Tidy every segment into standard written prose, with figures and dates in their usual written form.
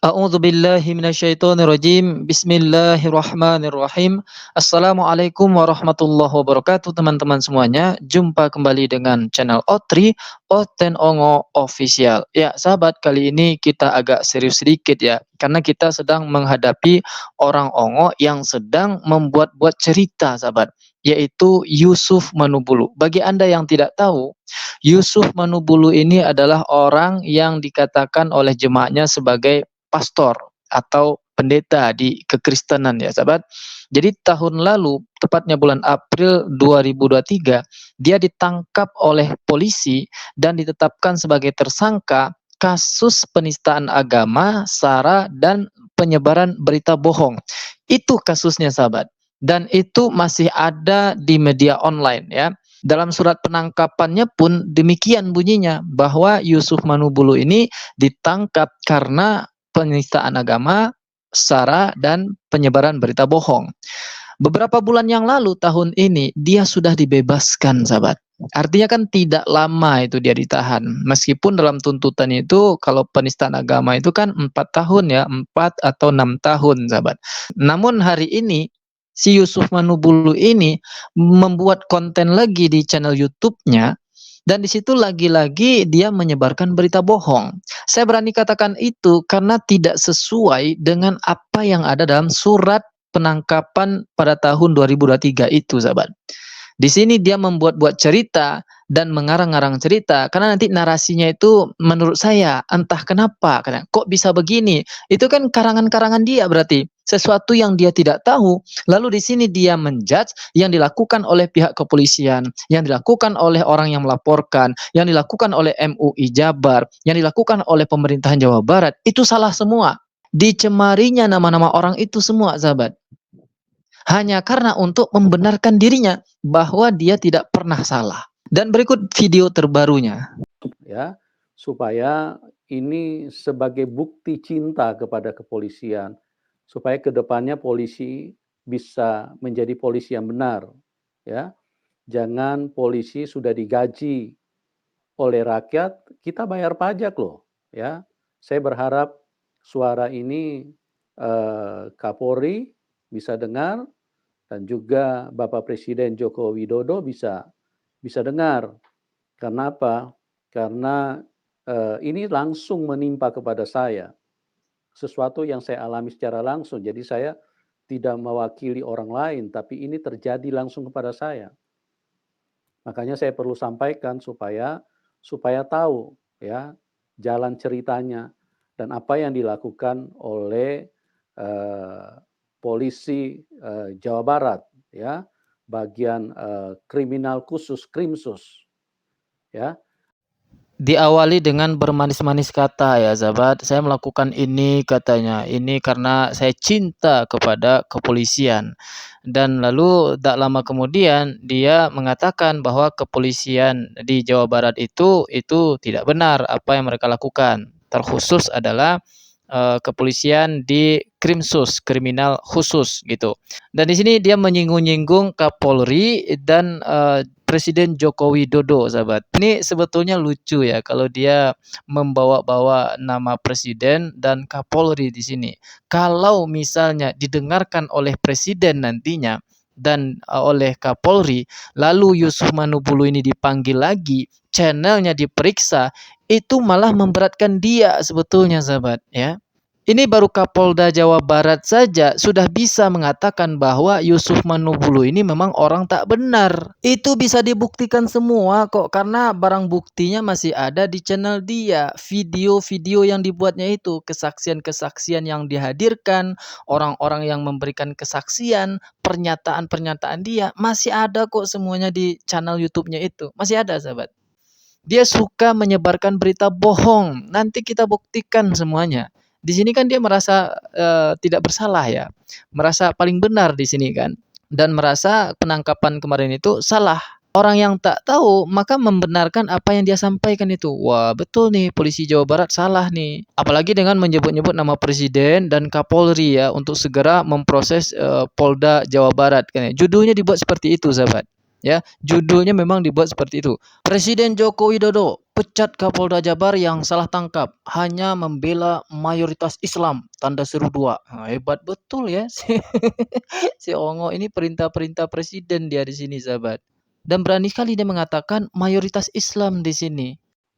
A'udzu billahi minasyaitonir rajim. Bismillahirrahmanirrahim. Assalamualaikum warahmatullahi wabarakatuh, teman-teman semuanya. Jumpa kembali dengan channel Otri Oten Ongo Official. Ya, sahabat, kali ini kita agak serius sedikit ya, karena kita sedang menghadapi orang Ongo yang sedang membuat-buat cerita, sahabat, yaitu Yusuf Manubulu. Bagi Anda yang tidak tahu, Yusuf Manubulu ini adalah orang yang dikatakan oleh jemaahnya sebagai pastor atau pendeta di kekristenan ya, sahabat. Jadi tahun lalu, tepatnya bulan April 2023, dia ditangkap oleh polisi dan ditetapkan sebagai tersangka kasus penistaan agama, sara, dan penyebaran berita bohong. Itu kasusnya, sahabat. Dan itu masih ada di media online ya. Dalam surat penangkapannya pun demikian bunyinya, bahwa Yusuf Manubulu ini ditangkap karena penistaan agama, sara, dan penyebaran berita bohong. Beberapa bulan yang lalu tahun ini dia sudah dibebaskan, sahabat. Artinya kan tidak lama itu dia ditahan. Meskipun dalam tuntutan itu kalau penistaan agama itu kan 4 tahun ya, 4 atau 6 tahun, sahabat. Namun hari ini si Yusuf Manubulu ini membuat konten lagi di channel YouTube-nya, dan di situ lagi-lagi dia menyebarkan berita bohong. Saya berani katakan itu karena tidak sesuai dengan apa yang ada dalam surat penangkapan pada tahun 2023 itu, sahabat. Di sini dia membuat-buat cerita dan mengarang-arang cerita karena nanti narasinya itu menurut saya entah kenapa, kok bisa begini. Itu kan karangan-karangan dia, berarti sesuatu yang dia tidak tahu. Lalu di sini dia menjudge yang dilakukan oleh pihak kepolisian, yang dilakukan oleh orang yang melaporkan, yang dilakukan oleh MUI Jabar, yang dilakukan oleh pemerintahan Jawa Barat, itu salah semua. Dicemarinya nama-nama orang itu semua, sahabat, hanya karena untuk membenarkan dirinya bahwa dia tidak pernah salah. Dan berikut video terbarunya. Ya, supaya ini sebagai bukti cinta kepada kepolisian, supaya kedepannya polisi bisa menjadi polisi yang benar. Ya, jangan polisi sudah digaji oleh rakyat, kita bayar pajak loh. Ya, saya berharap suara ini Kapolri bisa dengar, dan juga Bapak Presiden Joko Widodo bisa dengar. Karena apa? Karena ini langsung menimpa kepada saya. Sesuatu yang saya alami secara langsung. Jadi saya tidak mewakili orang lain, tapi ini terjadi langsung kepada saya. Makanya saya perlu sampaikan supaya tahu ya jalan ceritanya dan apa yang dilakukan oleh polisi Jawa Barat ya, bagian kriminal khusus Krimsus ya. Diawali dengan bermanis-manis kata ya, sahabat. Saya melakukan ini, katanya ini karena saya cinta kepada kepolisian. Dan lalu tak lama kemudian dia mengatakan bahwa kepolisian di Jawa Barat itu tidak benar apa yang mereka lakukan. Terkhusus adalah kepolisian di Krimsus, kriminal khusus gitu. Dan di sini dia menyinggung-nyinggung Kapolri dan Presiden Joko Widodo, sahabat. Ini sebetulnya lucu ya kalau dia membawa-bawa nama presiden dan Kapolri di sini. Kalau misalnya didengarkan oleh presiden nantinya dan oleh Kapolri, lalu Yusuf Manubulu ini dipanggil lagi, channelnya diperiksa, itu malah memberatkan dia sebetulnya, sahabat ya. Ini baru Kapolda Jawa Barat saja sudah bisa mengatakan bahwa Yusuf Manubulu ini memang orang tak benar. Itu bisa dibuktikan semua kok, karena barang buktinya masih ada di channel dia. Video-video yang dibuatnya itu, kesaksian-kesaksian yang dihadirkan, orang-orang yang memberikan kesaksian, pernyataan-pernyataan dia, masih ada kok semuanya di channel YouTube-nya itu. Masih ada, sahabat. Dia suka menyebarkan berita bohong. Nanti kita buktikan semuanya. Di sini kan dia merasa tidak bersalah ya, merasa paling benar di sini kan, dan merasa penangkapan kemarin itu salah. Orang yang tak tahu maka membenarkan apa yang dia sampaikan itu. Wah, betul nih, polisi Jawa Barat salah nih. Apalagi dengan menyebut-nyebut nama presiden dan Kapolri ya untuk segera memproses Polda Jawa Barat kan. Judulnya dibuat seperti itu, sahabat. Ya, judulnya memang dibuat seperti itu. Presiden Joko Widodo pecat Kapolda Jabar yang salah tangkap hanya membela mayoritas Islam. Tanda seru 2. Nah, hebat betul ya si Ongo ini perintah-perintah presiden dia di sini, sahabat. Dan berani sekali dia mengatakan mayoritas Islam di sini.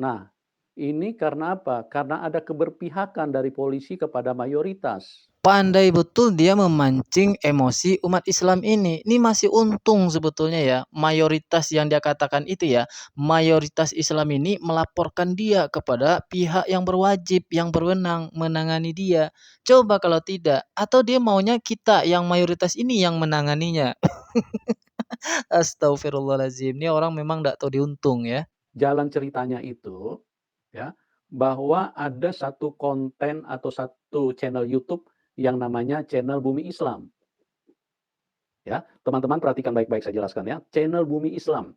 Nah, ini karena apa? Karena ada keberpihakan dari polisi kepada mayoritas. Pandai betul dia memancing emosi umat Islam ini. Ini masih untung sebetulnya ya, mayoritas yang dia katakan itu ya, mayoritas Islam ini melaporkan dia kepada pihak yang berwajib, yang berwenang menangani dia. Coba kalau tidak, atau dia maunya kita yang mayoritas ini yang menanganinya. Astagfirullahaladzim, ini orang memang tidak tahu diuntung ya. Jalan ceritanya itu ya, bahwa ada satu konten atau satu channel YouTube yang namanya channel Bumi Islam. Ya, teman-teman perhatikan baik-baik, saya jelaskan ya. Channel Bumi Islam.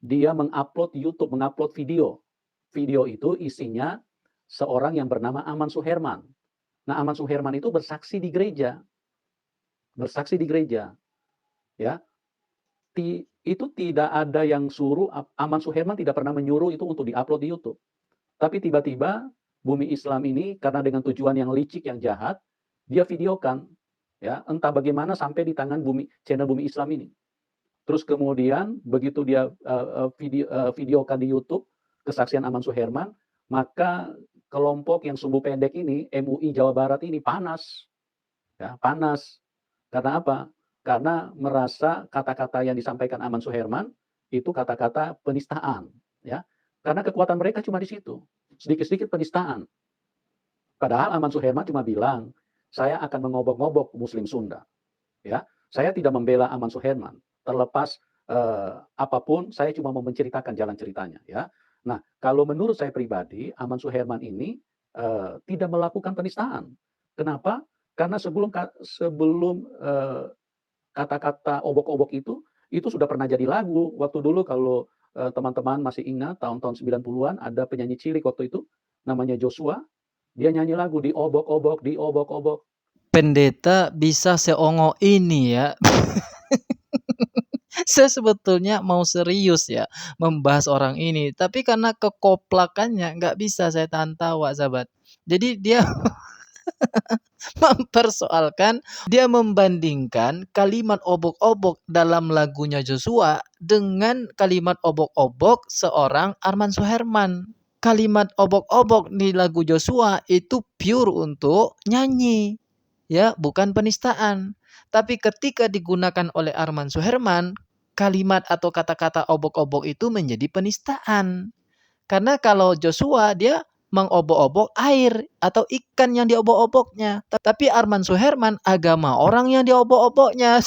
Dia mengupload YouTube, mengupload video. Video itu isinya seorang yang bernama Aman Suherman. Nah, Aman Suherman itu bersaksi di gereja. Bersaksi di gereja. Ya. Itu tidak ada yang suruh, Aman Suherman tidak pernah menyuruh itu untuk diupload di YouTube. Tapi tiba-tiba Bumi Islam ini karena dengan tujuan yang licik, yang jahat, dia videokan, ya, entah bagaimana sampai di tangan channel Bumi Islam ini. Terus kemudian begitu dia videokan di YouTube kesaksian Aman Suherman, maka kelompok yang sumbu pendek ini, MUI Jawa Barat ini panas, ya, panas. Karena apa? Karena merasa kata-kata yang disampaikan Aman Suherman itu kata-kata penistaan, ya. Karena kekuatan mereka cuma di situ, sedikit-sedikit penistaan. Padahal Aman Suherman cuma bilang, saya akan mengobok-ngobok Muslim Sunda. Ya, saya tidak membela Aman Suherman. Terlepas apapun, saya cuma mau menceritakan jalan ceritanya. Ya, nah kalau menurut saya pribadi, Aman Suherman ini tidak melakukan penistaan. Kenapa? Karena sebelum kata-kata obok-obok itu sudah pernah jadi lagu. Waktu dulu kalau teman-teman masih ingat tahun-tahun 90-an ada penyanyi cilik waktu itu namanya Joshua, dia nyanyi lagu diobok-obok, diobok-obok. Pendeta bisa seongo ini ya. Saya sebetulnya mau serius ya membahas orang ini, tapi karena kekoplakannya nggak bisa saya tahan tawa, sahabat. Jadi dia mempersoalkan, dia membandingkan kalimat obok-obok dalam lagunya Joshua dengan kalimat obok-obok seorang Arman Suherman. Kalimat obok-obok di lagu Joshua itu pure untuk nyanyi, ya, bukan penistaan. Tapi ketika digunakan oleh Arman Suherman, kalimat atau kata-kata obok-obok itu menjadi penistaan. Karena kalau Joshua dia mengobok-obok air atau ikan yang diobok-oboknya. Tapi Arman Suherman agama orang yang diobok-oboknya.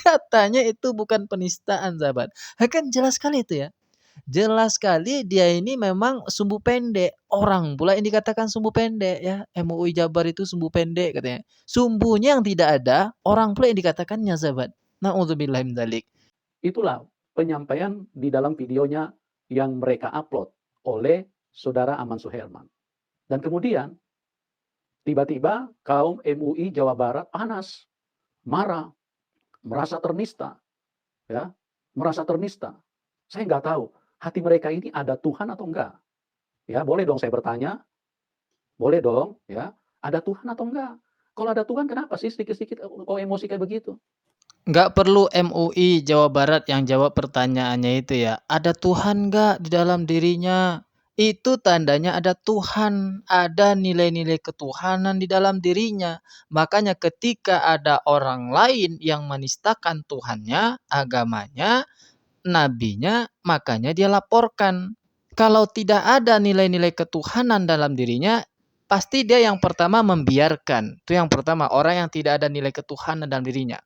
Katanya itu bukan penistaan, sahabat. Kan jelas sekali itu ya. Jelas sekali dia ini memang sumbu pendek. Orang pula yang dikatakan sumbu pendek ya. MUI Jabar itu sumbu pendek katanya. Sumbunya yang tidak ada, orang pula yang dikatakannya, sahabat. Na'udzubillah min dzalik. Itulah penyampaian di dalam videonya yang mereka upload oleh saudara Aman Suherman. Dan kemudian tiba-tiba kaum MUI Jawa Barat panas, marah, merasa ternista, ya, merasa ternista. Saya nggak tahu hati mereka ini ada Tuhan atau enggak. Ya, boleh dong saya bertanya, boleh dong, ya, ada Tuhan atau enggak? Kalau ada Tuhan kenapa sih sedikit-sedikit kok emosi kayak begitu? Nggak perlu MUI Jawa Barat yang jawab pertanyaannya itu ya. Ada Tuhan nggak di dalam dirinya? Itu tandanya ada Tuhan, ada nilai-nilai ketuhanan di dalam dirinya. Makanya ketika ada orang lain yang menistakan Tuhannya, agamanya, nabinya, makanya dia laporkan. Kalau tidak ada nilai-nilai ketuhanan dalam dirinya, pasti dia yang pertama membiarkan. Itu yang pertama, orang yang tidak ada nilai ketuhanan dalam dirinya.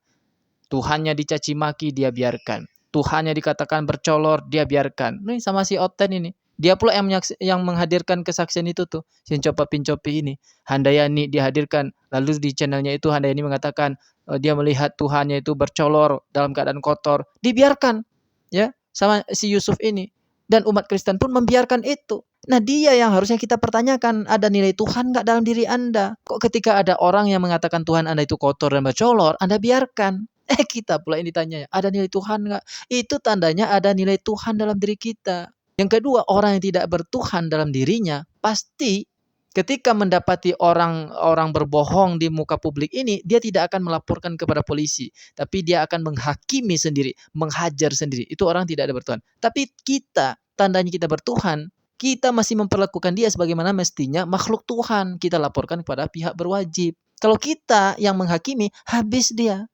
Tuhannya dicaci maki, dia biarkan. Tuhannya dikatakan bercolor, dia biarkan. Ini sama si Oten ini. Dia pula yang menghadirkan kesaksian itu tuh. Si Copa Pincopi ini. Handayani dihadirkan. Lalu di channelnya itu Handayani mengatakan dia melihat Tuhannya itu bercolor dalam keadaan kotor. Dibiarkan. Ya, sama si Yusuf ini. Dan umat Kristen pun membiarkan itu. Nah, dia yang harusnya kita pertanyakan, ada nilai Tuhan nggak dalam diri Anda? Kok ketika ada orang yang mengatakan Tuhan Anda itu kotor dan bercolor, Anda biarkan? Kita pula yang ditanya, "Ada nilai Tuhan nggak?" Itu tandanya ada nilai Tuhan dalam diri kita. Yang kedua, orang yang tidak bertuhan dalam dirinya, pasti ketika mendapati orang berbohong di muka publik ini, dia tidak akan melaporkan kepada polisi, tapi dia akan menghakimi sendiri, menghajar sendiri. Itu orang tidak ada bertuhan. Tapi kita, tandanya kita bertuhan, kita masih memperlakukan dia sebagaimana mestinya makhluk Tuhan. Kita laporkan kepada pihak berwajib. Kalau kita yang menghakimi, habis dia.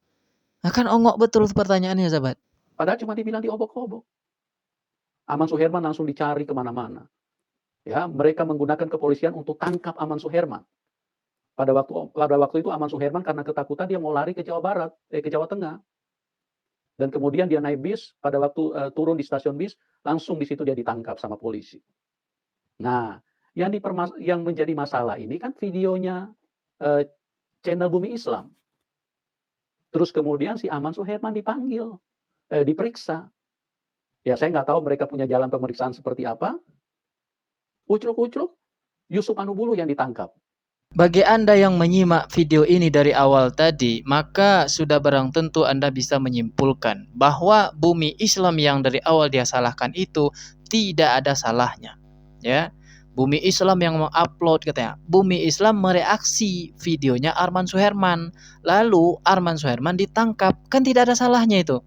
Nah, kan ongok betul pertanyaannya, sahabat. Padahal cuma dibilang diobok-obok. Aman Suherman langsung dicari kemana-mana. Ya, mereka menggunakan kepolisian untuk tangkap Aman Suherman. Pada waktu itu Aman Suherman karena ketakutan dia mau lari ke Jawa Barat, ke Jawa Tengah. Dan kemudian dia naik bis, pada waktu turun di stasiun bis, langsung di situ dia ditangkap sama polisi. Nah, yang menjadi masalah ini kan videonya channel Bumi Islam. Terus kemudian si Aman Suherman dipanggil, diperiksa. Ya saya nggak tahu mereka punya jalan pemeriksaan seperti apa. Ucluk-ucluk, Yusuf Manubulu yang ditangkap. Bagi Anda yang menyimak video ini dari awal tadi, maka sudah barang tentu Anda bisa menyimpulkan bahwa Bumi Islam yang dari awal dia salahkan itu tidak ada salahnya. Ya, Bumi Islam yang mengupload katanya. Bumi Islam mereaksi videonya Arman Suherman. Lalu Arman Suherman ditangkap. Kan tidak ada salahnya itu.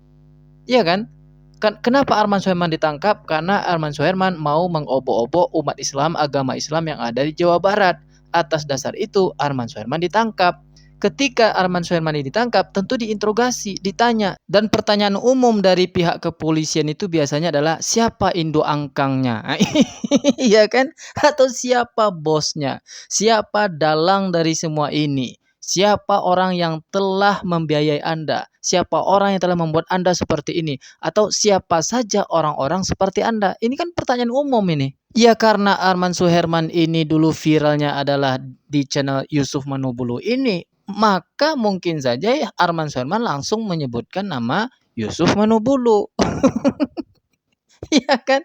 Iya kan? Kenapa Arman Suherman ditangkap? Karena Arman Suherman mau mengobok-obok umat Islam, agama Islam yang ada di Jawa Barat. Atas dasar itu Arman Suherman ditangkap. Ketika Arman Suherman ini ditangkap, tentu diinterogasi, ditanya. Dan pertanyaan umum dari pihak kepolisian itu biasanya adalah siapa induk angkangnya? Iya kan? Atau siapa bosnya? Siapa dalang dari semua ini? Siapa orang yang telah membiayai Anda? Siapa orang yang telah membuat Anda seperti ini? Atau siapa saja orang-orang seperti Anda? Ini kan pertanyaan umum ini. Ya karena Arman Suherman ini dulu viralnya adalah di channel Yusuf Manubulu ini, maka mungkin saja ya Arman Suherman langsung menyebutkan nama Yusuf Manubulu. Iya kan?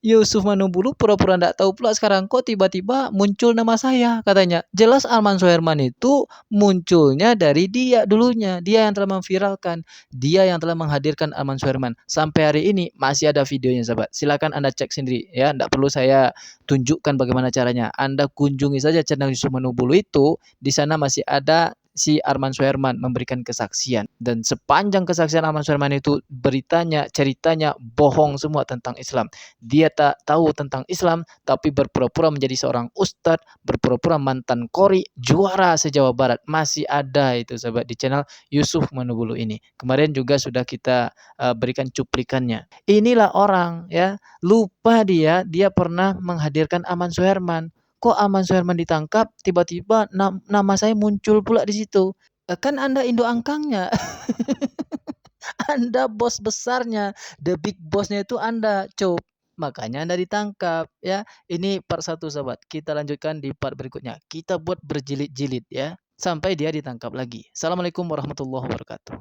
Yusuf Manubulu pura-pura enggak tahu pula sekarang kok tiba-tiba muncul nama saya katanya. Jelas Arman Suherman itu munculnya dari dia dulunya. Dia yang telah memviralkan. Dia yang telah menghadirkan Arman Suherman. Sampai hari ini masih ada videonya sahabat. Silakan Anda cek sendiri ya. Enggak perlu saya tunjukkan bagaimana caranya. Anda kunjungi saja channel Yusuf Manubulu itu. Di sana masih ada si Arman Suherman memberikan kesaksian, dan sepanjang kesaksian Arman Suherman itu beritanya, ceritanya bohong semua tentang Islam. Dia tak tahu tentang Islam, tapi berpura-pura menjadi seorang ustadz, berpura-pura mantan kori, juara se-Jawa Barat. Masih ada itu sahabat di channel Yusuf Manubulu ini. Kemarin juga sudah kita berikan cuplikannya. Inilah orang ya, lupa dia pernah menghadirkan Arman Suherman. Kok Arman Suherman ditangkap, tiba-tiba nama saya muncul pula di situ. Kan Anda induk angkangnya. Anda bos besarnya, the big boss-nya itu Anda, Cuk. Makanya Anda ditangkap ya. Ini part 1 sahabat. Kita lanjutkan di part berikutnya. Kita buat berjilid-jilid ya sampai dia ditangkap lagi. Assalamualaikum warahmatullahi wabarakatuh.